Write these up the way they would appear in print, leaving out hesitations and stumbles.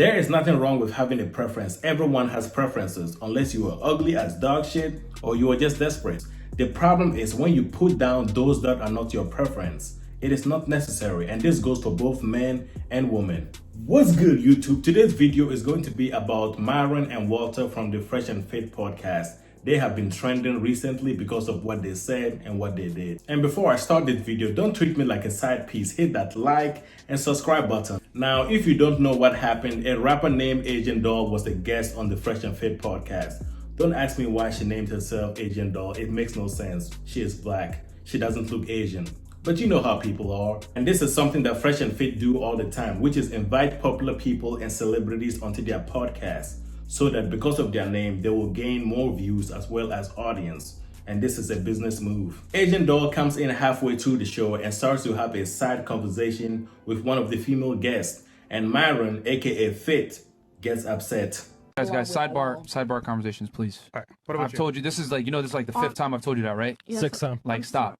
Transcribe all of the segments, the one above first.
There is nothing wrong with having a preference. Everyone has preferences unless you are ugly as dog shit or you are just desperate. The problem is when you put down those that are not your preference. It is not necessary, and this goes for both men and women. What's good, YouTube? Today's video is going to be about Myron and Walter from the Fresh and Fit podcast. They have been trending recently because of what they said and what they did. And before I start this video, don't treat me like a side piece. Hit that like and subscribe button. Now, if you don't know what happened, a rapper named Agent Doll was a guest on the Fresh and Fit podcast. Don't ask me why she named herself Agent Doll. It makes no sense. She is black. She doesn't look Asian. But you know how people are. And this is something that Fresh and Fit do all the time, which is invite popular people and celebrities onto their podcast so that because of their name, they will gain more views as well as audience. And this is a business move. Agent Doll comes in halfway through the show and starts to have a side conversation with one of the female guests. And Myron, aka Fit, gets upset. Guys, sidebar conversations, please. All right. What about I've told you, this is like, this is like the fifth time I've told you that, right? Yes. Sixth time. Like, stop.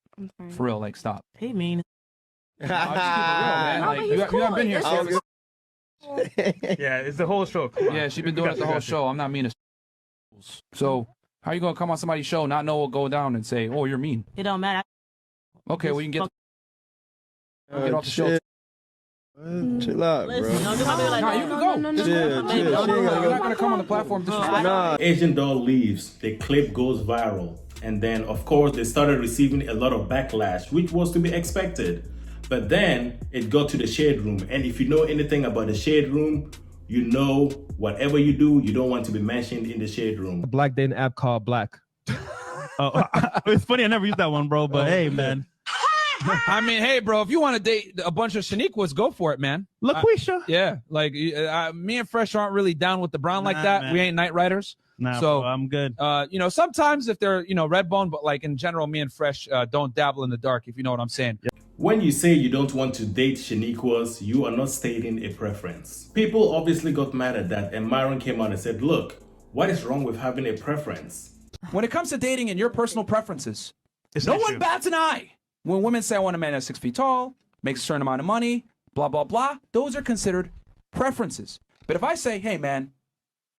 For real, like, stop. Hey, mean. I'll just keep it real, man. No, Like, but you he's haven't been here. cool. Yeah, it's the whole show. Come on. Yeah, she's been doing it the whole show. I'm not mean as So, how you gonna come on somebody's show, not know what go down, and say, oh, you're mean? It don't matter. Okay, well, you can get off the show. Chill out, bro. Listen, don't do my baby like Nah, that. you can go. No, Just Chill, no, chill. no, She ain't gotta You're not gonna come on the platform disrespect. Agent Doll leaves. The clip goes viral. And then, of course, they started receiving a lot of backlash, which was to be expected. But then it got to the shade room. And if you know anything about the shade room, you know whatever you do, you don't want to be mentioned in the shade room. A black dating app called Black. Oh, it's funny I never used that one, bro. But hey, man, I mean, hey, bro, if you want to date a bunch of Shaniquas, go for it, man. LaQuisha. Yeah, like, me and Fresh aren't really down with the brown like Nah, that. man. We ain't night riders. Nah, So, bro, I'm good. Sometimes if they're, red bone, but like in general, me and Fresh don't dabble in the dark, if you know what I'm saying. When you say you don't want to date Shaniquas, you are not stating a preference. People obviously got mad at that, and Myron came out and said, look, what is wrong with having a preference? When it comes to dating and your personal preferences, It's no an one issue. bats an eye. When women say I want a man that's 6 feet tall, makes a certain amount of money, blah, blah, blah, those are considered preferences. But if I say, hey, man,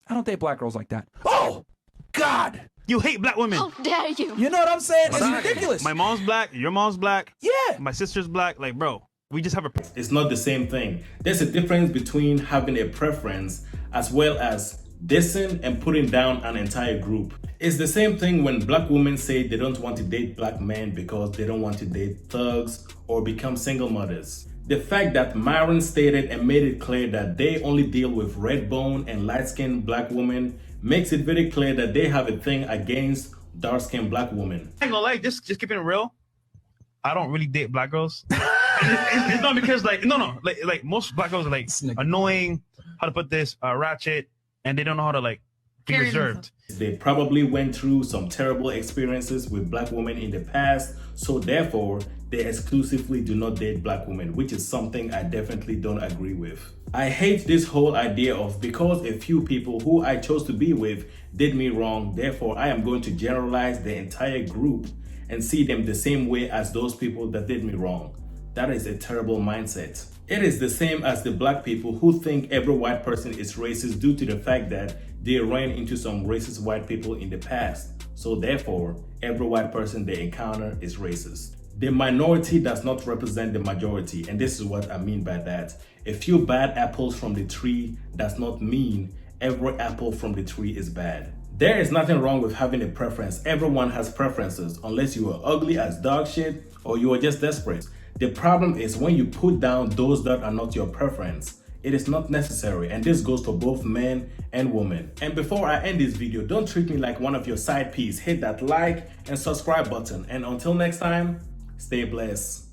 I don't date black girls like that. Oh, God. You hate black women. How dare you? You know what I'm saying? It's Sorry. ridiculous. My mom's black. Your mom's black. Yeah. My sister's black. Like, bro, we just have a. It's not the same thing. There's a difference between having a preference as well as dissing and putting down an entire group. It's the same thing when black women say they don't want to date black men because they don't want to date thugs or become single mothers. The fact that Myron stated and made it clear that they only deal with red bone and light-skinned black women makes it very clear that they have a thing against dark-skinned black women. I ain't gonna lie, just keeping it real. I don't really date black girls. it's not because like most black girls are like annoying. How to put this? Ratchet, and they don't know how to like be reserved. They probably went through some terrible experiences with black women in the past, so therefore they exclusively do not date black women, which is something I definitely don't agree with. I hate this whole idea of because a few people who I chose to be with did me wrong, therefore I am going to generalize the entire group and see them the same way as those people that did me wrong. That is a terrible mindset. It is the same as the black people who think every white person is racist due to the fact that they ran into some racist white people in the past. So therefore, every white person they encounter is racist. The minority does not represent the majority, and this is what I mean by that. A few bad apples from the tree does not mean every apple from the tree is bad. There is nothing wrong with having a preference. Everyone has preferences unless you are ugly as dog shit or you are just desperate. The problem is when you put down those that are not your preference. It is not necessary, and this goes for both men and women. And before I end this video, don't treat me like one of your side piece. Hit that like and subscribe button. And until next time, stay blessed.